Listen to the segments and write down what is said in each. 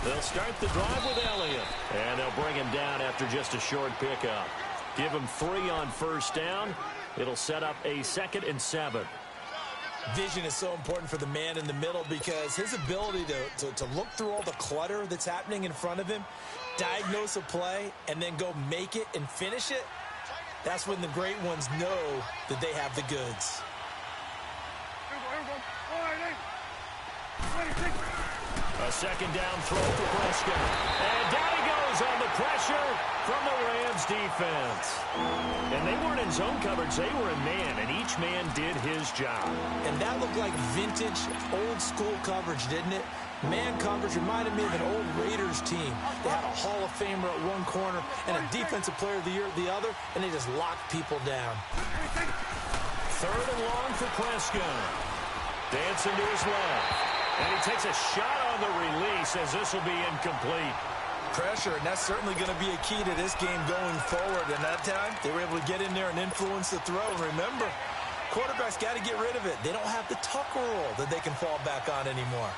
They'll start the drive with Elliott. And they'll bring him down after just a short pickup. Give him 3 on first down. It'll set up a 2nd and 7. Vision is so important for the man in the middle because his ability to look through all the clutter that's happening in front of him, diagnose a play, and then go make it and finish it, that's when the great ones know that they have the goods. A 2nd down throw for Prescott. And down he goes on the pressure from the Rams defense. And they weren't in zone coverage. They were in man, and each man did his job. And that looked like vintage, old-school coverage, didn't it? Man coverage reminded me of an old Raiders team. They had a Hall of Famer at one corner and a Defensive Player of the Year at the other, and they just locked people down. 3rd and long for Prescott. Dancing to his left. And he takes a shot on the release as this will be incomplete. Pressure, and that's certainly going to be a key to this game going forward. And that time, they were able to get in there and influence the throw. And remember, quarterbacks got to get rid of it. They don't have the tuck rule that they can fall back on anymore.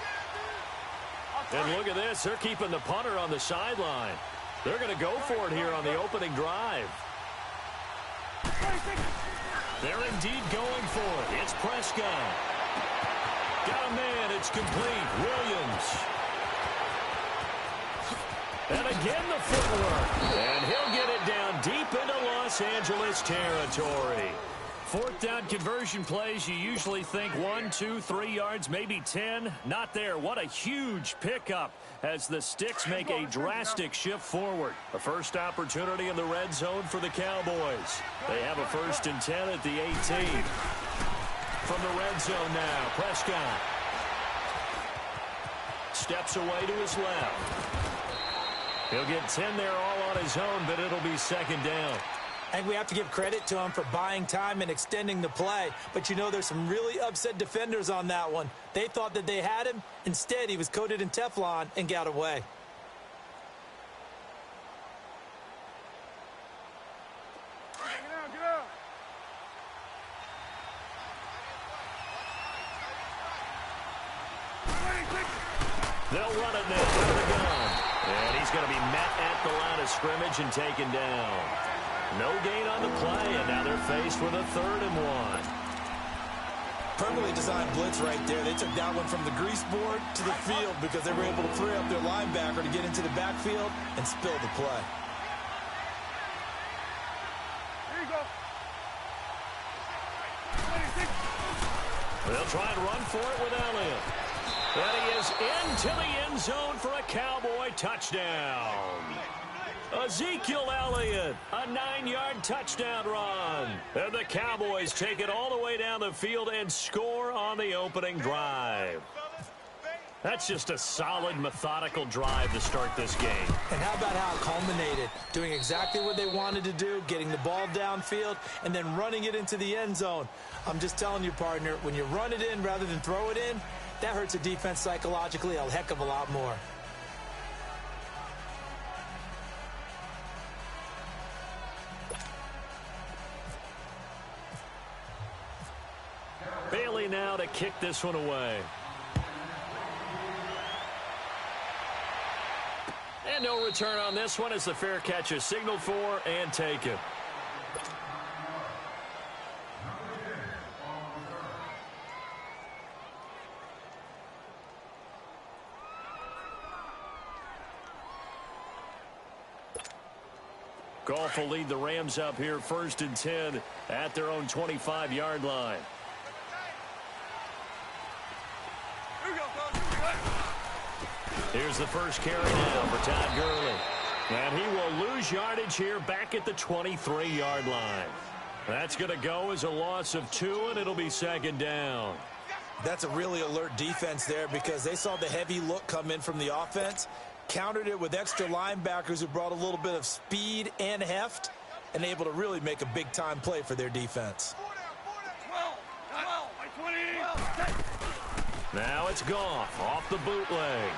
And look at this. They're keeping the punter on the sideline. They're going to go for it here on the opening drive. They're indeed going for it. It's Prescott. Got a man. It's complete. Williams. And again the footwork. And he'll get it down deep into Los Angeles territory. 4th down conversion plays, you usually think 1, 2, 3 yards, maybe 10. Not there. What a huge pickup as the Sticks make a drastic shift forward. A first opportunity in the red zone for the Cowboys. They have a 1st and 10 at the 18. From the red zone now, Prescott steps away to his left. He'll get 10 there all on his own, but it'll be 2nd down. I think we have to give credit to him for buying time and extending the play. But, you know, there's some really upset defenders on that one. They thought that they had him. Instead, he was coated in Teflon and got away. They'll run it now out of the gun. And he's going to be met at the line of scrimmage and taken down. No gain on the play, and now they're faced with a 3rd and 1. Perfectly designed blitz right there. They took that one from the grease board to the field because they were able to free up their linebacker to get into the backfield and spill the play. Here you go. They'll try and run for it with Elliott. And he is into the end zone for a Cowboy touchdown. Ezekiel Elliott, a 9-yard touchdown run. And the Cowboys take it all the way down the field and score on the opening drive. That's just a solid, methodical drive to start this game. And how about how it culminated? Doing exactly what they wanted to do, getting the ball downfield, and then running it into the end zone. I'm just telling you, partner, when you run it in rather than throw it in, that hurts a defense psychologically a heck of a lot more. Bailey now to kick this one away. And no return on this one as the fair catch is signaled for and taken. Goff will lead the Rams up here 1st and 10 at their own 25-yard line. Here's the first carry now for Todd Gurley. And he will lose yardage here back at the 23-yard line. That's going to go as a loss of 2, and it'll be 2nd down. That's a really alert defense there because they saw the heavy look come in from the offense, countered it with extra linebackers who brought a little bit of speed and heft, and able to really make a big-time play for their defense. Now it's Goff off the bootleg.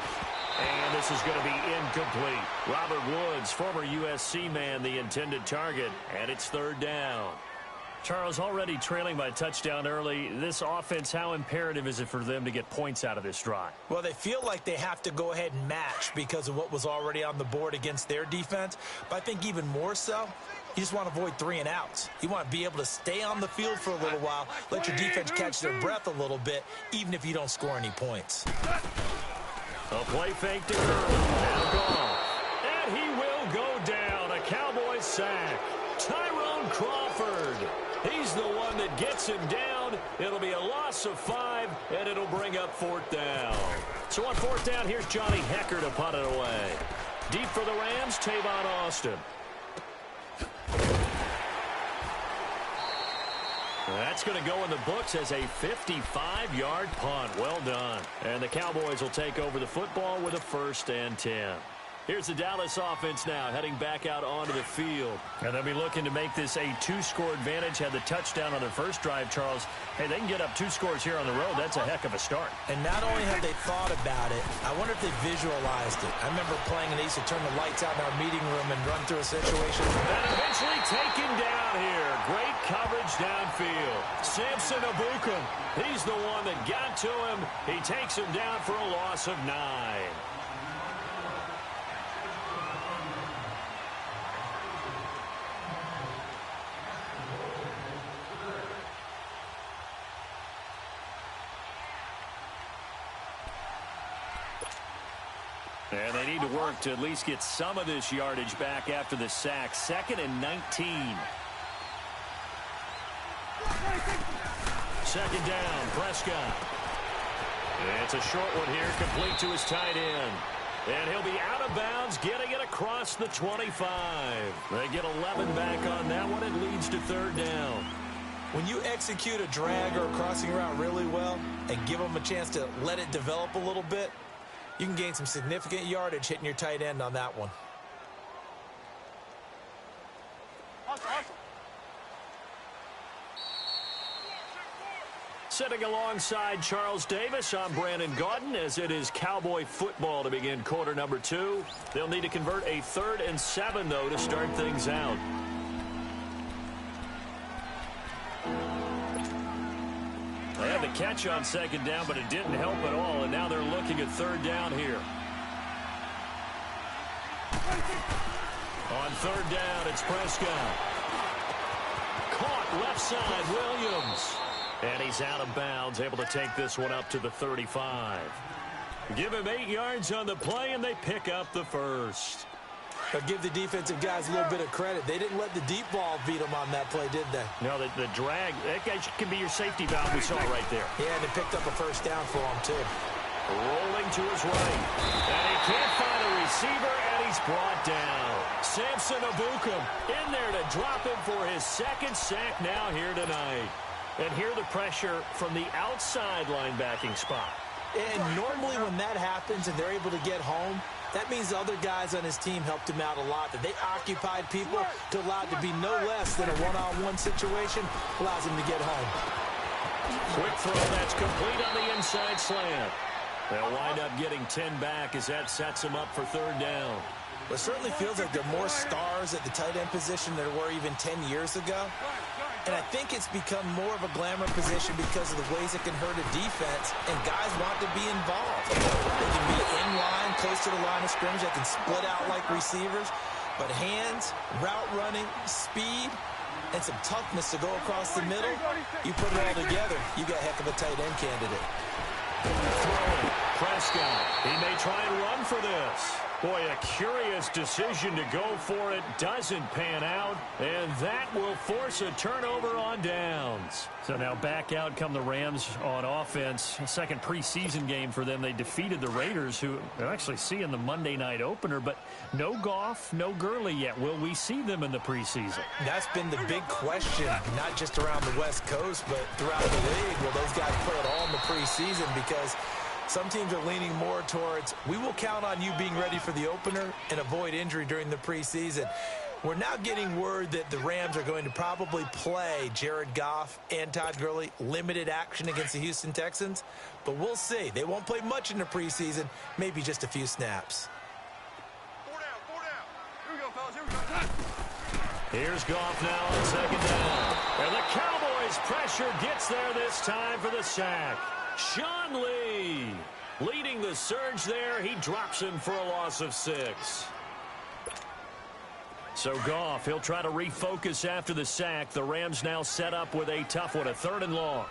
And this is going to be incomplete. Robert Woods, former USC man, the intended target, and it's 3rd down. Charles, already trailing by a touchdown early. This offense, how imperative is it for them to get points out of this drive? Well, they feel like they have to go ahead and match because of what was already on the board against their defense. But I think even more so, you just want to avoid 3 and outs. You want to be able to stay on the field for a little while, let your defense catch their breath a little bit, even if you don't score any points. A play fake to Gurley. And gone. And he will go down. A Cowboys sack. Tyrone Crawford. He's the one that gets him down. It'll be a loss of 5, and it'll bring up 4th down. So on 4th down, here's Johnny Hecker to punt it away. Deep for the Rams, Tavon Austin. That's going to go in the books as a 55-yard punt. Well done. And the Cowboys will take over the football with a 1st and 10. Here's the Dallas offense now, heading back out onto the field. And they'll be looking to make this a 2-score advantage. Had the touchdown on their first drive, Charles. Hey, they can get up 2 scores here on the road. That's a heck of a start. And not only have they thought about it, I wonder if they visualized it. I remember playing, and they used to turn the lights out in our meeting room and run through a situation. And eventually taken down here. Great coverage downfield. Samson Abukum, he's the one that got to him. He takes him down for a loss of 9. And they need to work to at least get some of this yardage back after the sack. 2nd and 19. 2nd down, Prescott. It's a short one here, complete to his tight end. And he'll be out of bounds, getting it across the 25. They get 11 back on that one. It leads to 3rd down. When you execute a drag or a crossing route really well and give them a chance to let it develop a little bit, you can gain some significant yardage hitting your tight end on that one. Sitting alongside Charles Davis, I'm Brandon Gaudin, as it is Cowboy football to begin quarter number 2. They'll need to convert a 3rd and 7, though, to start things out. They had the catch on 2nd down, but it didn't help at all, and now they're looking at 3rd down here. On 3rd down, it's Prescott. Caught left side, Williams. And he's out of bounds, able to take this one up to the 35. Give him 8 yards on the play, and they pick up the 1st. But give the defensive guys a little bit of credit. They didn't let the deep ball beat them on that play, did they? No, the drag, that guy can be your safety valve we saw right there. Yeah, and they picked up a 1st down for him, too. Rolling to his right. And he can't find a receiver, and he's brought down. Samson Abukum in there to drop him for his 2nd sack now here tonight. And here the pressure from the outside linebacking spot. And normally when that happens and they're able to get home, that means the other guys on his team helped him out a lot. That they occupied people to allow it to be no less than a one-on-one situation, allows him to get home. Quick throw, that's complete on the inside slant. They'll wind up getting 10 back as that sets him up for 3rd down. It certainly feels like there are more stars at the tight end position than there were even 10 years ago. And I think it's become more of a glamour position because of the ways it can hurt a defense, and guys want to be involved. They can be in line, close to the line of scrimmage. They can split out like receivers. But hands, route running, speed, and some toughness to go across the middle, you put it all together, you got a heck of a tight end candidate. Throwing, Prescott. He may try and run for this. Boy, a curious decision to go for it. Doesn't pan out, and that will force a turnover on downs. So now back out come the Rams on offense. Second preseason game for them. They defeated the Raiders, who they're actually seeing the Monday night opener, but no Goff, no Gurley yet. Will we see them in the preseason? That's been the big question, not just around the West Coast, but throughout the league. Will those guys play at all in the preseason? Because some teams are leaning more towards, we will count on you being ready for the opener and avoid injury during the preseason. We're now getting word that the Rams are going to probably play Jared Goff and Todd Gurley limited action against the Houston Texans. But we'll see. They won't play much in the preseason, maybe just a few snaps. 4 down, 4 down. Here we go, fellas. Here we go. Here's Goff now on second down. And the Cowboys' pressure gets there this time for the sack. Sean Lee leading the surge there. He drops him for a loss of 6. So Goff, he'll try to refocus after the sack. The Rams now set up with a tough one, a 3rd and long.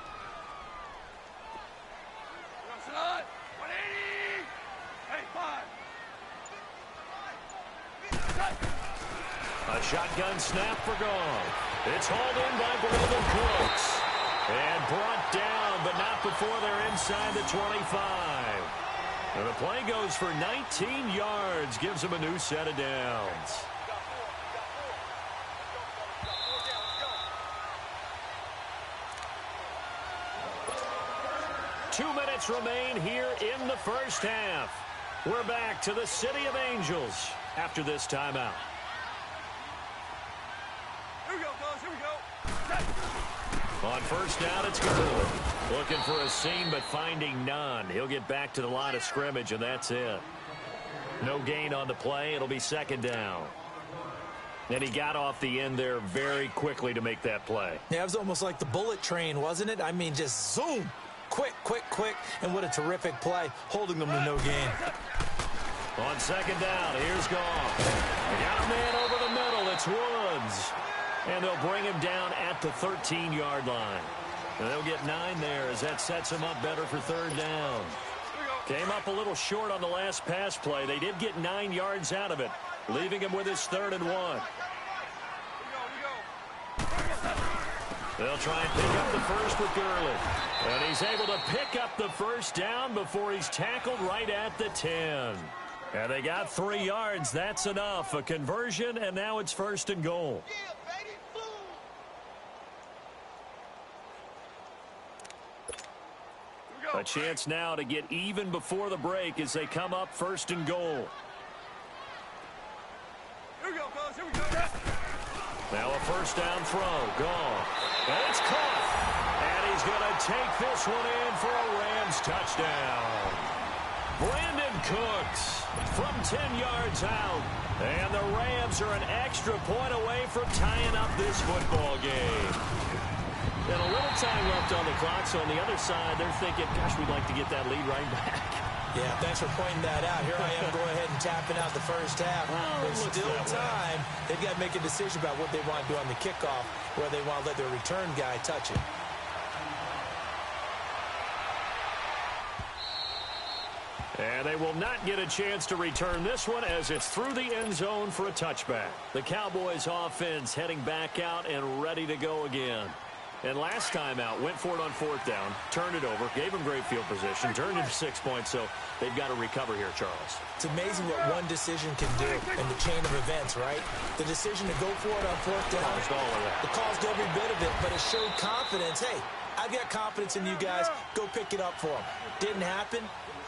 A shotgun snap for Goff. It's hauled in by Brandon Cooks. And brought down, but not before they're inside the 25. And the play goes for 19 yards. Gives them a new set of downs. Two minutes remain here in the first half. We're back to the City of Angels after this timeout. Here we go, guys. Here we go. On first down, it's Gurley. Looking for a seam, but finding none. He'll get back to the line of scrimmage, and that's it. No gain on the play. It'll be second down. And he got off the end there very quickly to make that play. Yeah, it was almost like the bullet train, wasn't it? I mean, just zoom. Quick, quick, quick. And what a terrific play, holding them to no gain. On second down, here's Goff. They got a man over the middle. It's Woods. And they'll bring him down at the 13-yard line. And they'll get 9 there as that sets him up better for 3rd down. Came up a little short on the last pass play. They did get 9 yards out of it, leaving him with his 3rd and 1. They'll try and pick up the first with Gurley. And he's able to pick up the first down before he's tackled right at the 10. And they got 3 yards. That's enough. A conversion, and now it's 1st and goal. A chance now to get even before the break as they come up 1st and goal. Here we go, guys. Here we go. Now a first down throw. Gone. And it's caught. And he's going to take this one in for a Rams touchdown. Brandon Cooks from 10 yards out. And the Rams are an extra point away from tying up this football game. And a little time left on the clock, so on the other side, they're thinking, gosh, we'd like to get that lead right back. Yeah, thanks for pointing that out. Here I am going ahead and tapping out the first half. There's still time. They've got to make a decision about what they want to do on the kickoff, where they want to let their return guy touch it. And they will not get a chance to return this one as it's through the end zone for a touchback. The Cowboys offense heading back out and ready to go again. And last time out, went for it on 4th down, turned it over, gave them great field position, turned it to 6 points, so they've got to recover here, Charles. It's amazing what one decision can do in the chain of events, right? The decision to go for it on 4th down. Caused all of that. It caused every bit of it, but it showed confidence. Hey, I've got confidence in you guys. Go pick it up for them. Didn't happen.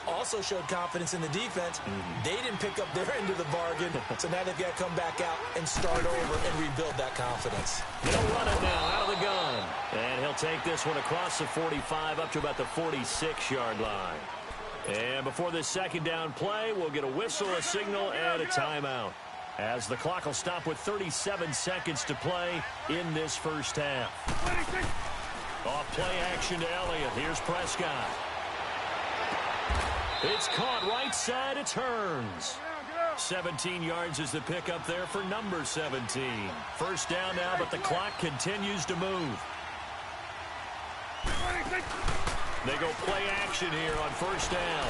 Also showed confidence in the defense. They didn't pick up their end of the bargain, so now they've got to come back out and start over and rebuild that confidence. He'll run it now out of the gun. And he'll take this one across the 45 up to about the 46-yard line. And before this second down play, we'll get a whistle, a signal, and a timeout, as the clock will stop with 37 seconds to play in this first half. Off play action to Elliott. Here's Prescott. It's caught right side. It turns. 17 yards is the pickup there for number 17. First down now, but the clock continues to move. They go play action here on first down.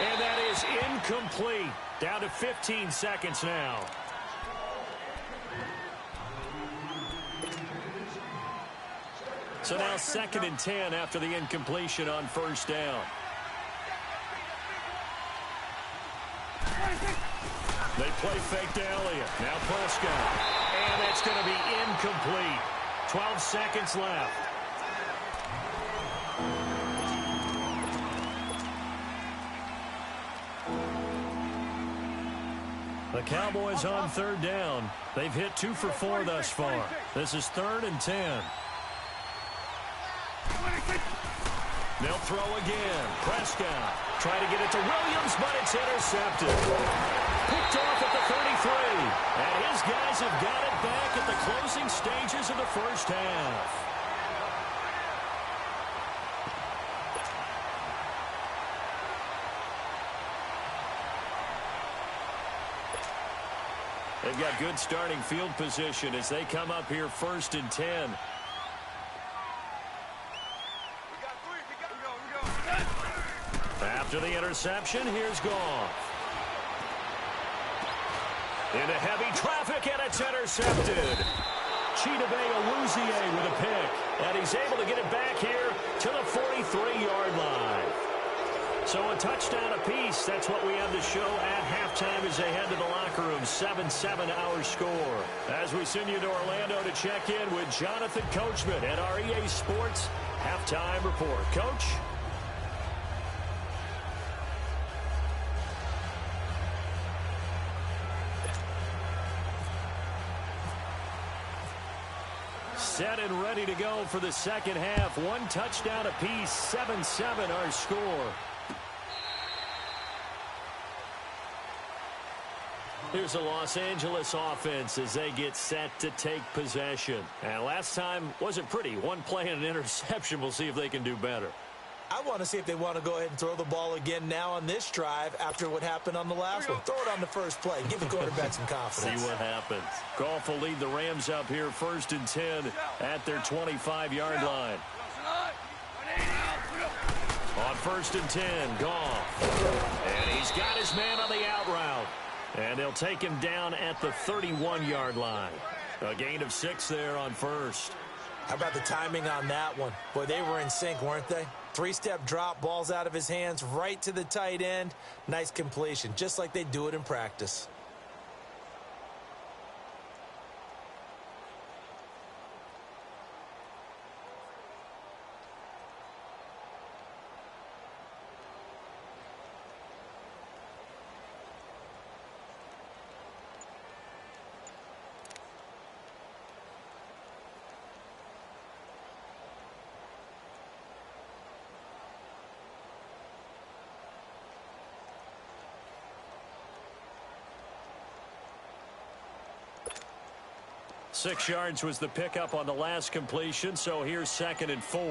And that is incomplete. Down to 15 seconds now. So now 2nd and 10 after the incompletion on first down. They play fake to Elliott. Now Prescott. And that's going to be incomplete. 12 seconds left. The Cowboys on 3rd down. They've hit 2 for 4 thus far. This is 3rd and 10. They'll throw again. Prescott trying to get it to Williams, but it's intercepted. Picked off at the And his guys have got it back at the closing stages of the first half. They've got good starting field position as they come up here 1st and 10. After the interception, here's Goff. Into heavy traffic, and it's intercepted. Chidobe Awuzie with a pick, and he's able to get it back here to the 43-yard line. So a touchdown apiece. That's what we have to show at halftime as they head to the locker room. 7-7 our score. As we send you to Orlando to check in with Jonathan Coachman at our EA Sports Halftime Report. Coach? Set and ready to go for the second half. One touchdown apiece. 7-7 our score. Here's the Los Angeles offense as they get set to take possession. And last time wasn't pretty. One play and an interception. We'll see if they can do better. I want to see if they want to go ahead and throw the ball again now on this drive after what happened on the last one. Throw it on the first play. Give the quarterback some confidence. See what happens. Goff will lead the Rams up here 1st and 10 at their 25-yard line. On 1st and 10, Goff. And he's got his man on the out route. And they'll take him down at the 31-yard line. A gain of 6 there on first. How about the timing on that one? Boy, they were in sync, weren't they? 3-step drop, balls out of his hands, right to the tight end. Nice completion, just like they do it in practice. Six yards was the pickup on the last completion, so here's 2nd and 4.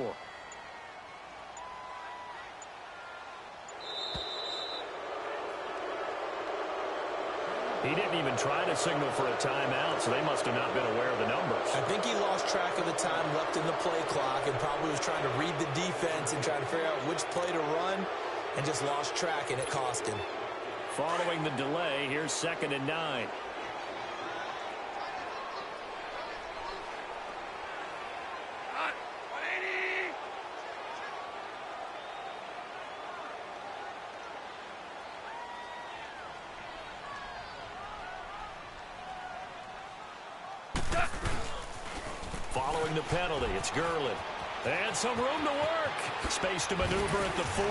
He didn't even try to signal for a timeout, so they must have not been aware of the numbers. I think he lost track of the time left in the play clock and probably was trying to read the defense and trying to figure out which play to run and just lost track, and it cost him. Following the delay, here's 2nd and 9. Following the penalty, it's Gurley. And some room to work. Space to maneuver at the 40.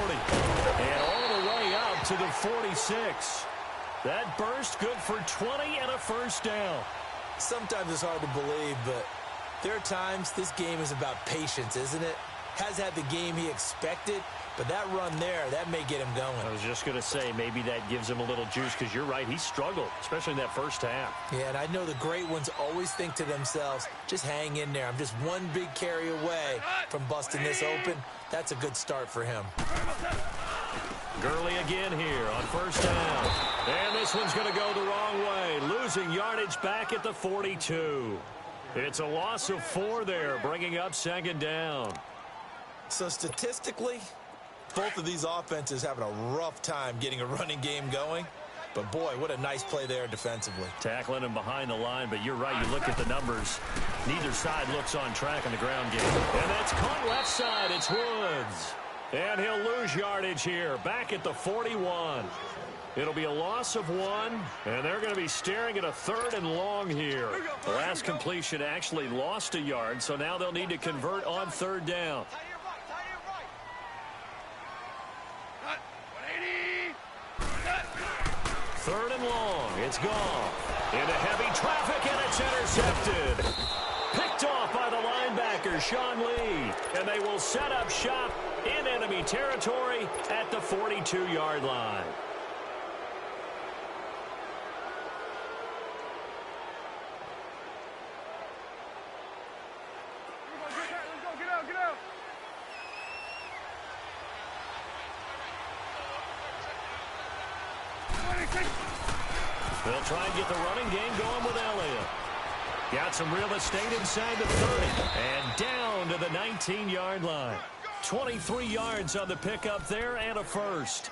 And all the way up to the 46. That burst good for 20 and a first down. Sometimes it's hard to believe, but there are times this game is about patience, isn't it? Has had the game he expected, but that run there, that may get him going. I was just going to say, maybe that gives him a little juice, because you're right, he struggled, especially in that first half. Yeah, and I know the great ones always think to themselves, just hang in there. I'm just one big carry away from busting this open. That's a good start for him. Gurley again here on first down. And this one's going to go the wrong way, losing yardage back at the 42. It's a loss of 4 there, bringing up 2nd down. So statistically, both of these offenses having a rough time getting a running game going. But, boy, what a nice play there defensively. Tackling him behind the line, but you're right. You look at the numbers. Neither side looks on track in the ground game. And that's caught left side. It's Woods. And he'll lose yardage here, back at the 41. It'll be a loss of 1, and they're going to be staring at a 3rd and long here. The last completion actually lost a yard, so now they'll need to convert on 3rd down. 3rd and long. It's gone. Into heavy traffic, and it's intercepted. Picked off by the linebacker, Sean Lee. And they will set up shop in enemy territory at the 42-yard line. They'll try and get the running game going with Elliott. Got some real estate inside the 30. And down to the 19-yard line. 23 yards on the pickup there and a first.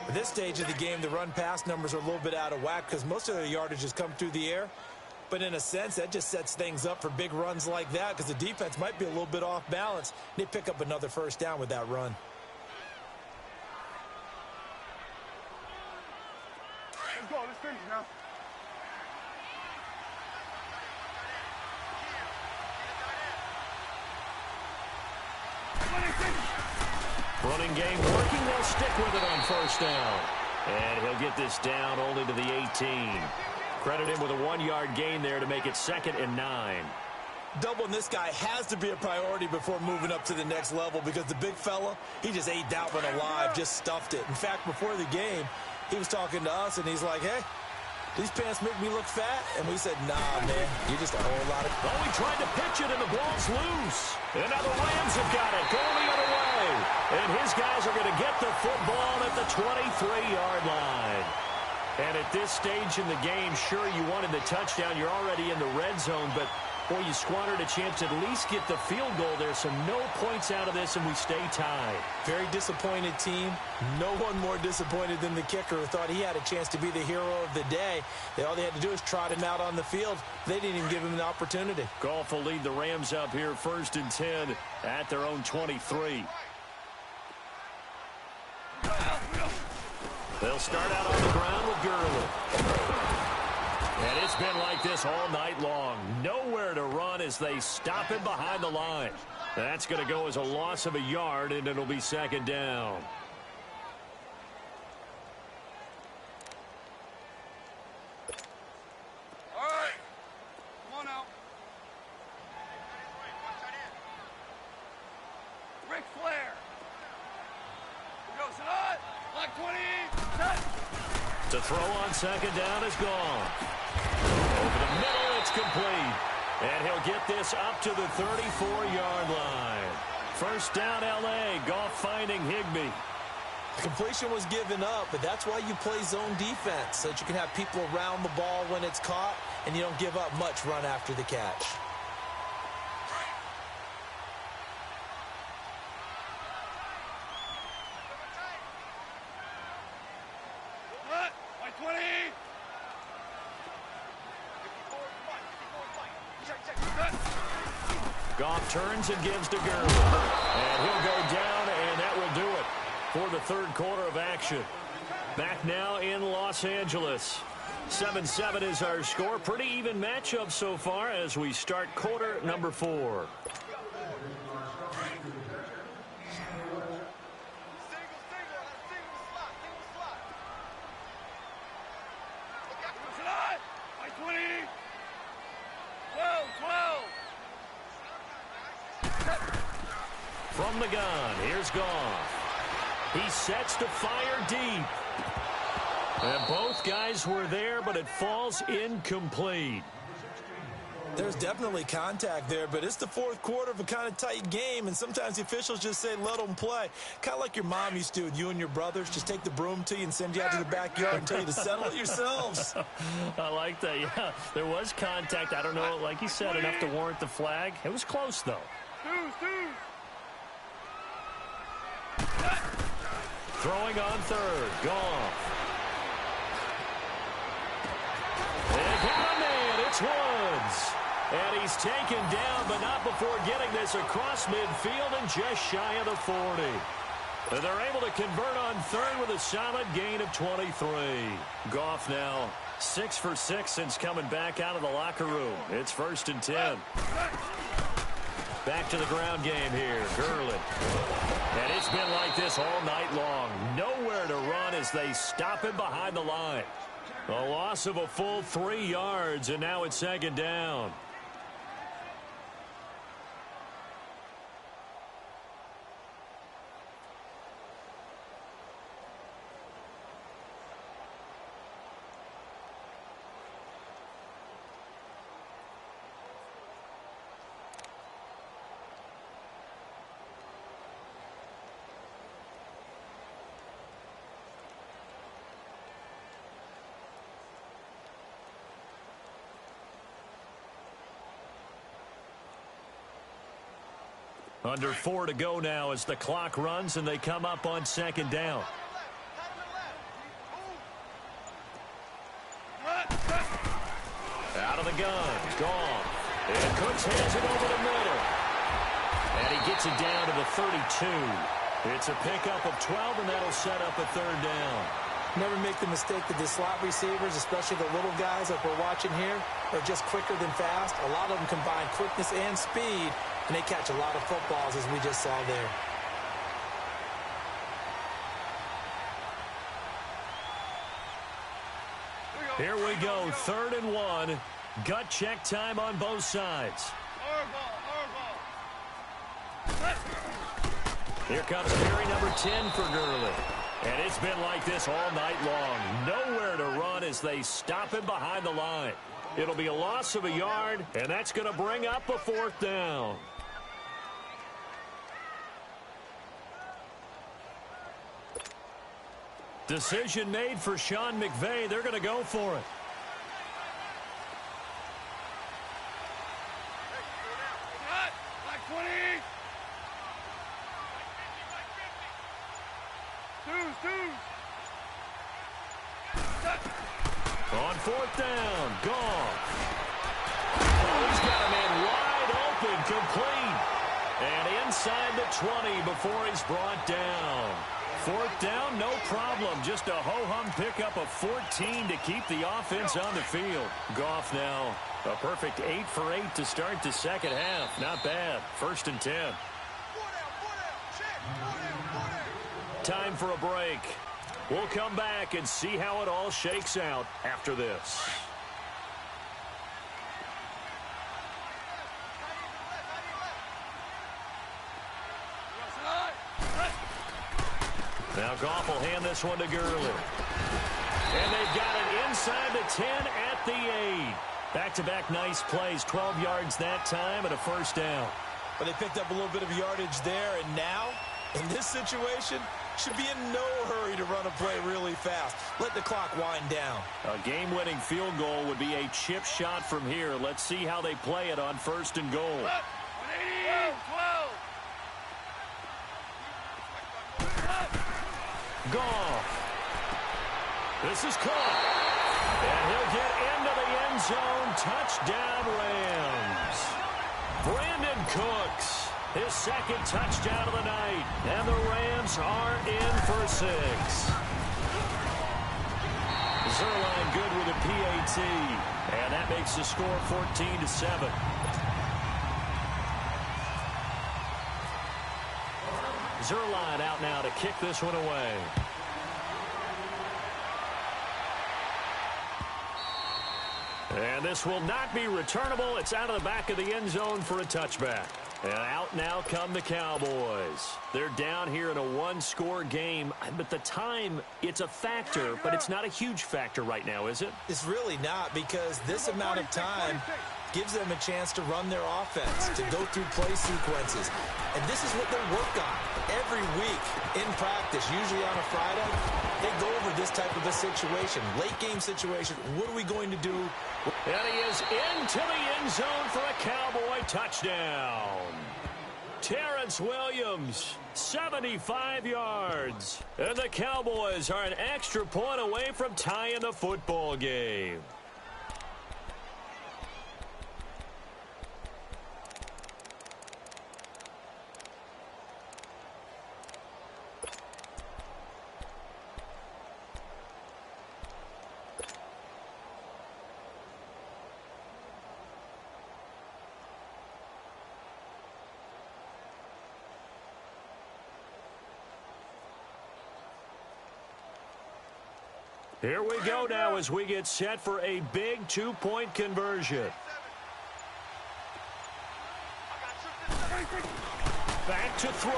At this stage of the game, the run-pass numbers are a little bit out of whack because most of their yardage has come through the air. But in a sense, that just sets things up for big runs like that because the defense might be a little bit off balance. They pick up another first down with that run. Let's go. Let's finish now. Running game working. They'll stick with it on first down. And he'll get this down only to the 18. Credit him with a 1-yard gain there to make it 2nd and 9. Doubling this guy has to be a priority before moving up to the next level because the big fella, he just ate that one alive, just stuffed it. In fact, before the game, he was talking to us, and he's like, hey, these pants make me look fat. And we said, nah, man, you're just a whole lot of... Oh, he tried to pitch it, and the ball's loose. And now the Rams have got it, going the other way. And his guys are going to get the football at the 23-yard line. And at this stage in the game, sure, you wanted the touchdown. You're already in the red zone, but, boy, you squandered a chance to at least get the field goal there, so no points out of this, and we stay tied. Very disappointed team. No one more disappointed than the kicker who thought he had a chance to be the hero of the day. All they had to do is trot him out on the field. They didn't even give him an opportunity. Goff will lead the Rams up here 1st and 10 at their own 23. They'll start out on the ground with Gurley. And it's been like this all night long. Nowhere to run as they stop him behind the line. That's going to go as a loss of a yard, and it'll be 2nd down. All right. Come on now. Ric Flair. Here goes it. Black 20. Set. To throw on 2nd down is gone. Over the middle, it's complete. And he'll get this up to the 34-yard line. First down, L.A. Goff finding Higbee. Completion was given up, but that's why you play zone defense, so that you can have people around the ball when it's caught, and you don't give up much run after the catch. White 20. Goff turns and gives to Gurley. And he'll go down, and that will do it for the 3rd quarter of action. Back now in Los Angeles. 7-7 is our score. Pretty even matchup so far as we start quarter number 4. White 20. 12. From the gun, here's Goff. He sets to fire deep. And both guys were there, but it falls incomplete. There's definitely contact there, but it's the 4th quarter of a kind of tight game, and sometimes the officials just say, let them play. Kind of like your mom used to with you and your brothers. Just take the broom to you and send you out to the backyard and tell you to settle it yourselves. I like that, yeah. There was contact. I don't know, like you said, enough to warrant the flag. It was close, though. Throwing on 3rd. Goff. They got a man. It's Woods. And he's taken down, but not before getting this across midfield and just shy of the 40. And they're able to convert on 3rd with a solid gain of 23. Goff now 6 for 6 since coming back out of the locker room. It's 1st and 10. Back to the ground game here. Gurley. And it's been like this all night long. Nowhere to run as they stop him behind the line. A loss of a full 3 yards, and now it's 2nd down. Under 4 to go now as the clock runs and they come up on second down. Out of the gun. Gone. And Cooks hands it over the middle. And he gets it down to the 32. It's a pickup of 12, and that'll set up a third down. Never make the mistake that the slot receivers, especially the little guys like we're watching here, are just quicker than fast. A lot of them combine quickness and speed, and they catch a lot of footballs, as we just saw there. Here we go, 3rd and 1. Gut check time on both sides. Here comes carry number 10 for Gurley. And it's been like this all night long. Nowhere to run as they stop him behind the line. It'll be a loss of a yard, and that's going to bring up a 4th down. Decision made for Sean McVay. They're going to go for it. On 4th down, Goff. Oh, he's got a man wide open, complete. And inside the 20 before he's brought down. 4th down, no problem. Just a ho-hum pickup of 14 to keep the offense on the field. Goff now, a perfect 8 for 8 to start the second half. Not bad. 1st and 10. Time for a break. We'll come back and see how it all shakes out after this. Now Goff will hand this one to Gurley. And they've got it inside the 10 at the 8. Back-to-back nice plays, 12 yards that time and a 1st down. But they picked up a little bit of yardage there, and now, in this situation, should be in no hurry to run a play really fast. Let the clock wind down. A game-winning field goal would be a chip shot from here. Let's see how they play it on 1st and goal. 12. Goff. This is caught. And he'll get into the end zone. Touchdown, Rams. Brandon Cooks. His 2nd touchdown of the night. And the Rams are in for 6. Zerline good with a PAT. And that makes the score 14-7. Zerline out now to kick this one away. And this will not be returnable. It's out of the back of the end zone for a touchback. And out now come the Cowboys. They're down here in a 1-score game. But the time, it's a factor, but it's not a huge factor right now, is it? It's really not, because this amount of time gives them a chance to run their offense, to go through play sequences. And this is what they work on every week in practice, usually on a Friday. They go over this type of a situation, late-game situation. What are we going to do? And he is into the end zone for a Cowboy touchdown. Terrence Williams, 75 yards. And the Cowboys are an extra point away from tying the football game. Here we go now as we get set for a big 2-point conversion. Back to throw.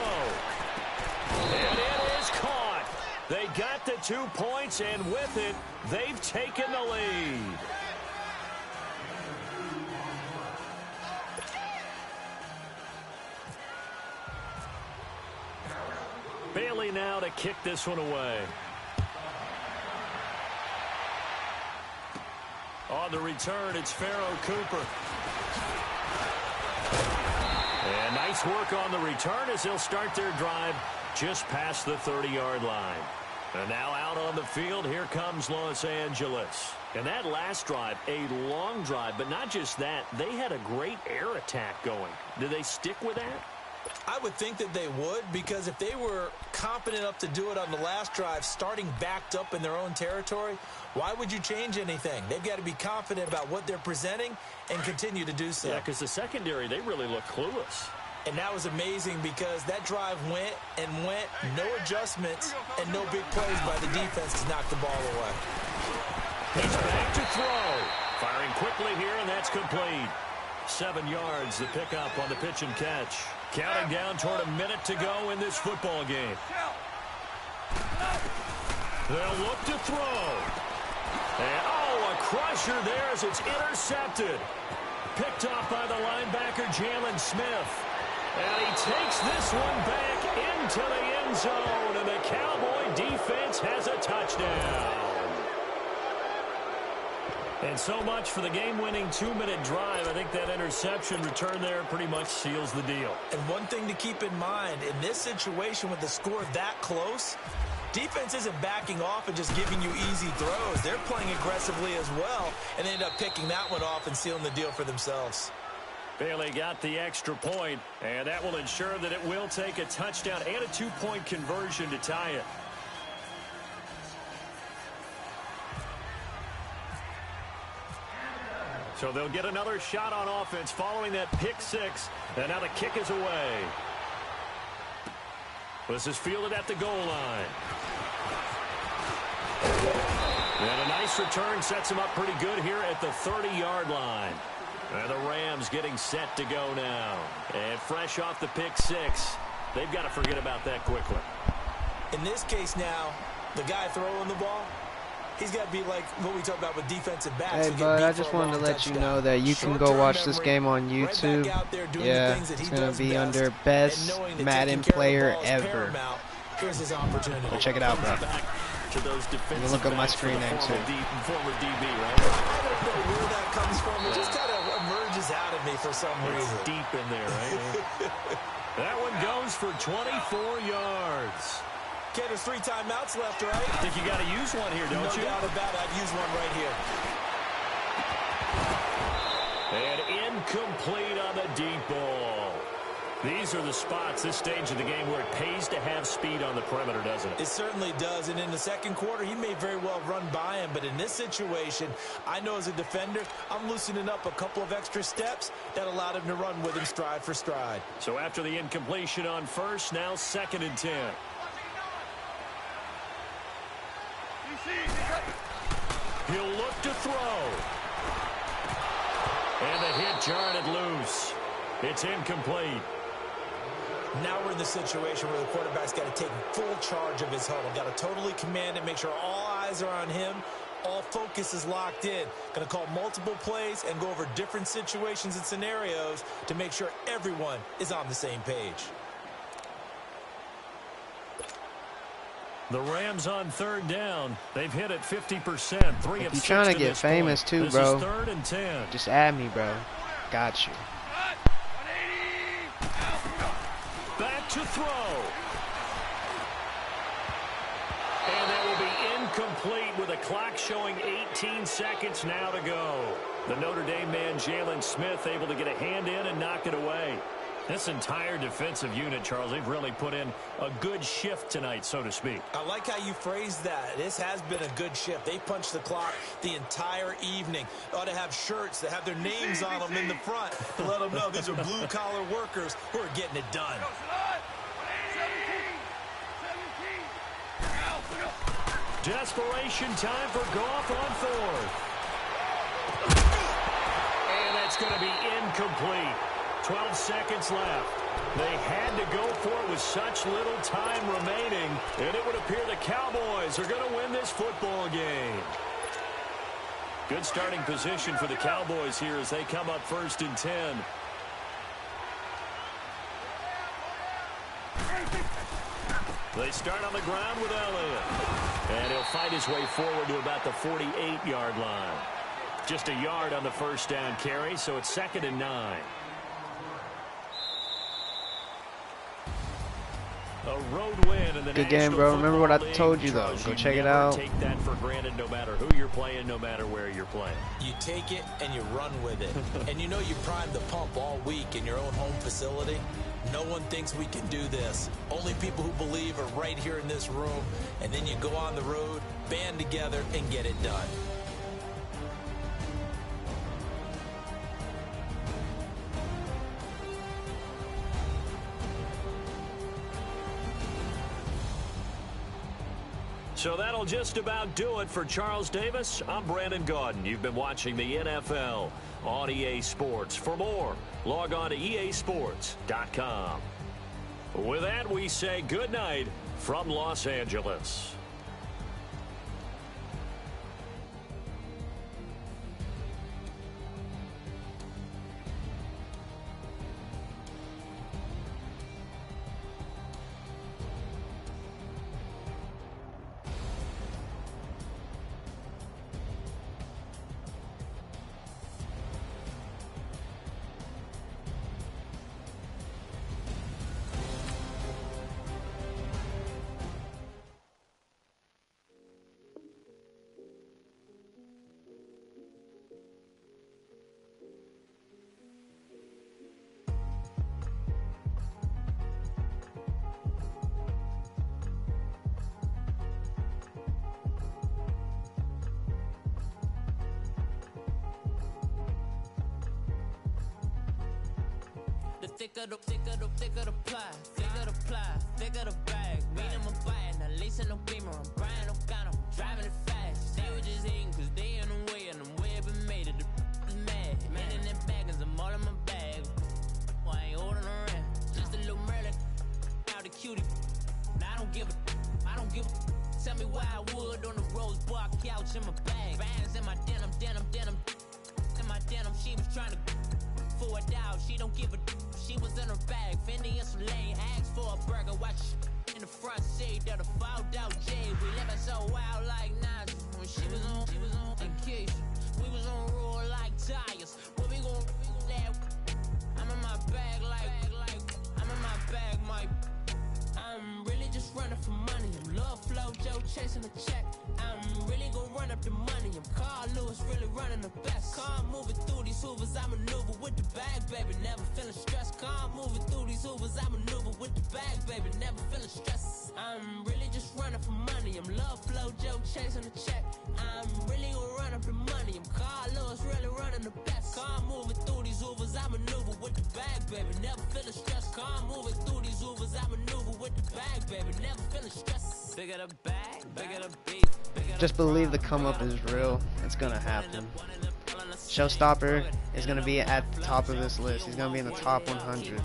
And it is caught. They got the 2 points, and with it, they've taken the lead. Bailey now to kick this one away. On the return, it's Pharaoh Cooper. And nice work on the return as they'll start their drive just past the 30-yard line. And now out on the field, here comes Los Angeles. And that last drive, a long drive, but not just that, they had a great air attack going. Do they stick with that? I would think that they would, because if they were confident enough to do it on the last drive, starting backed up in their own territory, why would you change anything? They've got to be confident about what they're presenting and continue to do so. Yeah, because the secondary, they really look clueless. And that was amazing because that drive went and went, no adjustments, and no big plays by the defense to knock the ball away. He's back to throw. Firing quickly here, and that's complete. 7 yards, the pickup on the pitch and catch. Counting down toward a minute to go in this football game. They'll look to throw. And, a crusher there as it's intercepted. Picked off by the linebacker, Jalen Smith. And he takes this one back into the end zone, and the Cowboy defense has a touchdown. And so much for the game-winning 2-minute drive. I think that interception return there pretty much seals the deal. And one thing to keep in mind, in this situation with the score that close, defense isn't backing off and just giving you easy throws. They're playing aggressively as well, and they end up picking that one off and sealing the deal for themselves. Bailey got the extra point, and that will ensure that it will take a touchdown and a 2-point conversion to tie it. So they'll get another shot on offense following that pick six, and now the kick is away. This is fielded at the goal line. And a nice return sets him up pretty good here at the 30-yard line. And the Rams getting set to go now. And fresh off the pick six, they've got to forget about that quickly. In this case now, the guy throwing the ball, he's got to be like what we talk about with defensive backs. Hey, bud, I just wanted to let you know that you can go watch this game on YouTube. Yeah, it's going to be under Best Madden Player Ever. Here's his opportunity. So check it out, bro. To those you can look up my screen name, too. Former DB, right? I don't know where that comes from. It just kind of emerges out of me for some reason. It's deep in there, right? That one goes for 24 yards. Okay, there's 3 timeouts left, right? I think you got to use one here, don't you? No doubt about it. I'd use one right here. And incomplete on the deep ball. These are the spots, this stage of the game, where it pays to have speed on the perimeter, doesn't it? It certainly does. And in the second quarter, he may very well run by him. But in this situation, I know as a defender, I'm loosening up a couple of extra steps that allowed him to run with him stride for stride. So after the incompletion on first, now 2nd and 10. He'll look to throw. And the hit jarred it loose. It's incomplete. Now we're in the situation where the quarterback's got to take full charge of his huddle. Got to totally command it, make sure all eyes are on him. All focus is locked in. Going to call multiple plays and go over different situations and scenarios to make sure everyone is on the same page. The Rams on 3rd down. They've hit it 50%. 3 if of 6 you're trying to get famous point. too, this bro, is 3rd and 10. just add me, bro. Got you. Back to throw. And that will be incomplete with a clock showing 18 seconds now to go. The Notre Dame man, Jalen Smith, able to get a hand in and knock it away. This entire defensive unit, Charles, they've really put in a good shift tonight, so to speak. I like how you phrased that. This has been a good shift. They punched the clock the entire evening. They ought to have shirts that have their names on them in the front to let them know these are blue-collar workers who are getting it done. Desperation time for Goff on 4th. And that's going to be incomplete. 12 seconds left. They had to go for it with such little time remaining, and it would appear the Cowboys are going to win this football game. Good starting position for the Cowboys here as they come up 1st and 10. They start on the ground with Elliott. And he'll fight his way forward to about the 48-yard line. Just a yard on the 1st down carry, so it's 2nd and 9. A road win in the Good game, National bro. Remember what I Football told League. you, though. Charles, Go you check it never out. Take that for granted no matter who you're playing, no matter where you're playing. You take it and you run with it. And you know you primed the pump all week in your own home facility. No one thinks we can do this. Only people who believe are right here in this room. And then you go on the road, band together, and get it done. So that'll just about do it for Charles Davis. I'm Brandon Gaudin. You've been watching the NFL on EA Sports. For more, log on to easports.com. With that, we say good night from Los Angeles. The thicker the pie, thicker the bag. Meet them a buy, now lacing no beamer. I'm Brian O'Connor, driving it fast. They were just hating cause they in the way, and I'm way up and made it. The is mad. Man in them baggins, I'm all in my bag. I ain't holding around. Just a little Merlin, out the cutie. Now I don't give a. Tell me why I would on the rose bar couch in my bag. Bands in my denim. In my denim, she was trying to for a doubt. She don't give a. She was in her bag, Fendi and some lane. Asked for a burger, watch in the front seat of the fouled out J. We living so wild like Nas. When she was on vacation, we was on roll like tires. What we gon' let? I'm in my bag like I'm in my bag, Mike. I'm really just running for money. I'm love flow, Joe chasing the check. I'm really gon' run up the money. I'm Carl Lewis, really running the best. Car moving through these hoovers, I maneuver with the bag, baby. Never feeling stressed. Car moving through these hoovers, I maneuver with the bag, baby. Never feeling stressed. I'm really just running for money. I'm love flow, Joe chasing the check. I'm really gon' run up the money. I'm Carl Lewis, really running the best. Car moving through these hoovers, I maneuver with the bag, baby. Never feeling stressed. Car moving through these hoovers, I maneuver with the bag, baby. Never feeling stressed. Bigger the bag, bigger the beat. Just believe the come up is real. It's gonna happen. Showstopper is gonna be at the top of this list. He's gonna be in the top 100.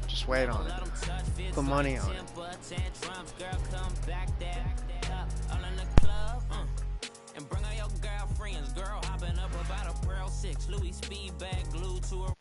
Just wait on it. Put money on it. And bring all your girlfriends, girl hopping up about a Pearl 6, Louis speed bag glued to her.